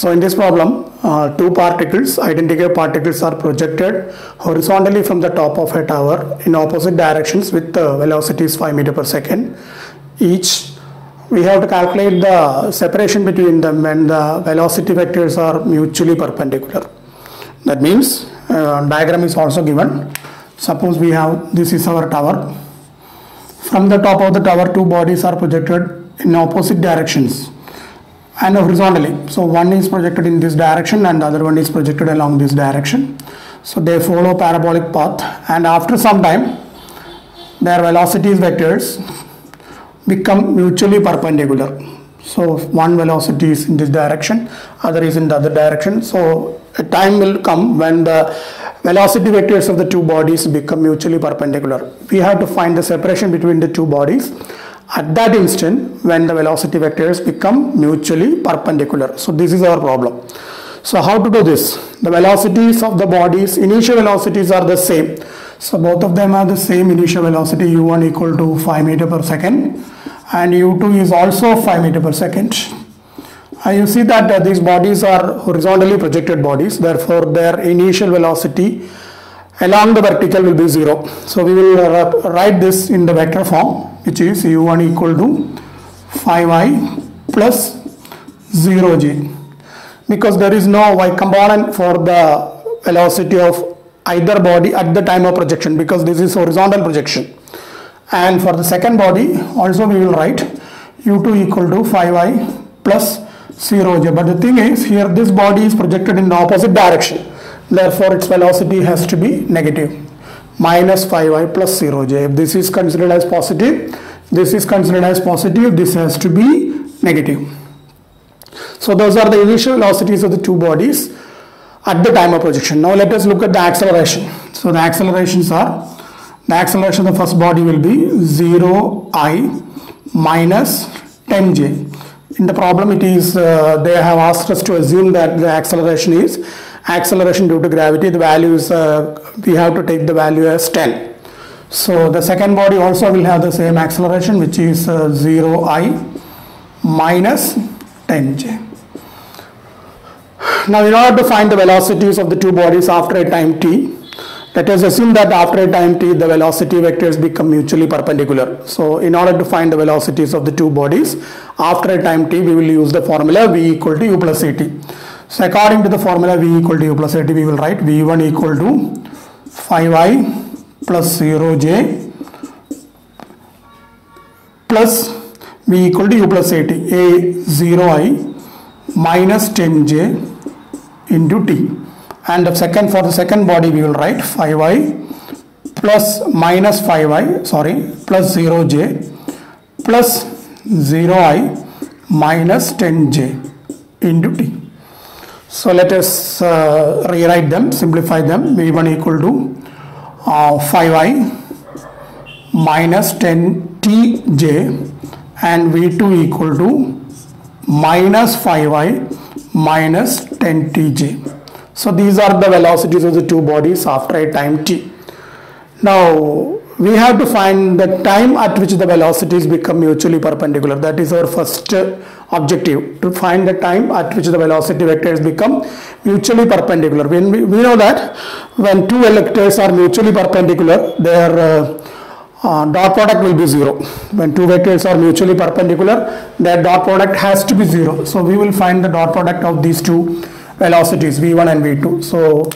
So in this problem, two particles, identical particles are projected horizontally from the top of a tower in opposite directions with velocities 5 meters per second each. We have to calculate the separation between them when the velocity vectors are mutually perpendicular. That means diagram is also given. Suppose we have, this is our tower. From the top of the tower, two bodies are projected in opposite directions and horizontally. So one is projected in this direction and the other one is projected along this direction. So they follow parabolic path, and after some time their velocities vectors become mutually perpendicular. So one velocity is in this direction, other is in the other direction. So a time will come when the velocity vectors of the two bodies become mutually perpendicular. We have to find the separation between the two bodies at that instant when the velocity vectors become mutually perpendicular. So this is our problem. So how to do this? The velocities of the bodies, initial velocities are the same. So both of them are the same initial velocity, u1 equal to 5 meters per second and u2 is also 5 meters per second. You see that these bodies are horizontally projected bodies, therefore their initial velocity along the vertical will be 0. So we will write this in the vector form, which is u1 equal to 5i plus 0j, because there is no y component for the velocity of either body at the time of projection, because this is horizontal projection. And for the second body also we will write u2 equal to 5i plus 0j, but the thing is here this body is projected in the opposite direction, therefore its velocity has to be negative, minus 5i plus 0j. If this is considered as positive, this is considered as positive, this has to be negative. So those are the initial velocities of the two bodies at the time of projection. Now let us look at the acceleration. So the accelerations are, the acceleration of the first body will be 0i minus 10j. In the problem it is, they have asked us to assume that the acceleration is acceleration due to gravity. The value is, we have to take the value as 10. So the second body also will have the same acceleration, which is 0i minus 10j. Now in order to find the velocities of the two bodies after a time t, let us assume that after a time t the velocity vectors become mutually perpendicular. So in order to find the velocities of the two bodies after a time t, we will use the formula v equal to u plus at. So according to the formula v equal to u plus at, we will write v1 equal to 5i plus 0j plus v equal to u plus at, a 0i minus 10j into t. And the second, for the second body we will write 5i plus minus 5i, plus 0j plus 0i minus 10j into t. So let us rewrite them, simplify them. v1 equal to 5i minus 10tj and v2 equal to minus 5i minus 10tj. So these are the velocities of the two bodies after a time t. Now we have to find the time at which the velocities become mutually perpendicular. That is our first objective, to find the time at which the velocity vectors become mutually perpendicular. When we know that when two vectors are mutually perpendicular, their dot product will be 0. When two vectors are mutually perpendicular, their dot product has to be 0. So we will find the dot product of these two velocities v1 and v2. So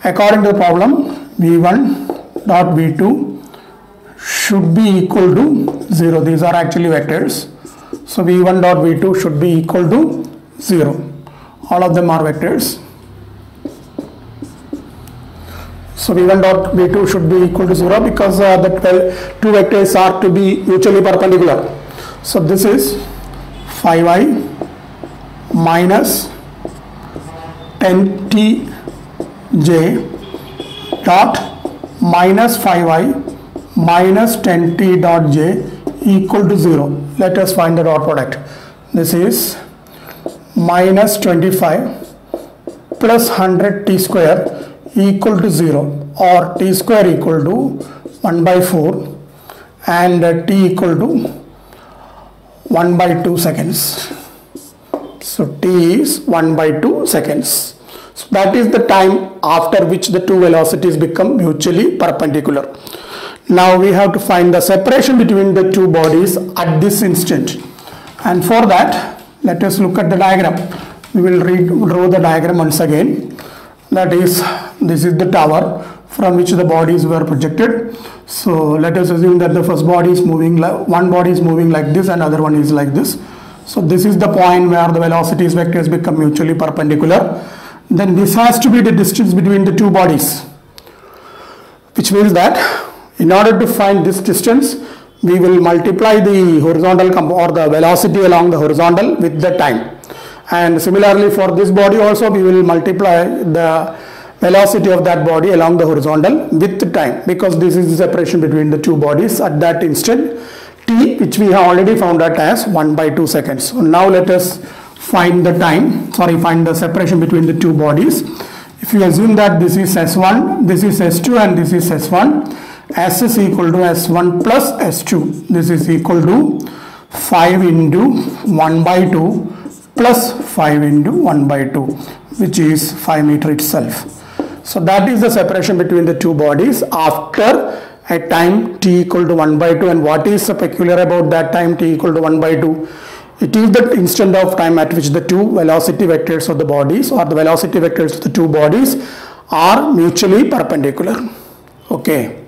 according to the problem, v1 dot v2 should be equal to 0. These are actually vectors. So v1 dot v2 should be equal to 0. All of them are vectors. So v1 dot v2 should be equal to 0 because the two vectors are to be mutually perpendicular. So this is 5i minus 10tj dot minus 5i minus 10t dot j equal to 0. Let us find the dot product. This is minus 25 plus 100t square equal to 0, or t square equal to 1 by 4 and t equal to 1 by 2 seconds. So t is 1 by 2 seconds. So that is the time after which the two velocities become mutually perpendicular. Now we have to find the separation between the two bodies at this instant. And for that, let us look at the diagram. We will draw the diagram once again. That is, this is the tower from which the bodies were projected. So let us assume that the first body is moving, one body is moving like this and other one is like this. So this is the point where the velocities vectors become mutually perpendicular. Then this has to be the distance between the two bodies, which means that in order to find this distance, we will multiply the horizontal or the velocity along the horizontal with the time. And similarly for this body also, we will multiply the velocity of that body along the horizontal with the time, because this is the separation between the two bodies at that instant t, which we have already found out as 1 by 2 seconds. So now let us find the find the separation between the two bodies. If you assume that this is S1, this is S2 and this is S1, S is equal to S1 plus S2. This is equal to 5 into 1 by 2 plus 5 into 1 by 2, which is 5 meter itself. So that is the separation between the two bodies after a time t equal to 1 by 2. And what is so peculiar about that time t equal to 1 by 2? It is the instant of time at which the two velocity vectors of the bodies, or the velocity vectors of the two bodies, are mutually perpendicular. Okay.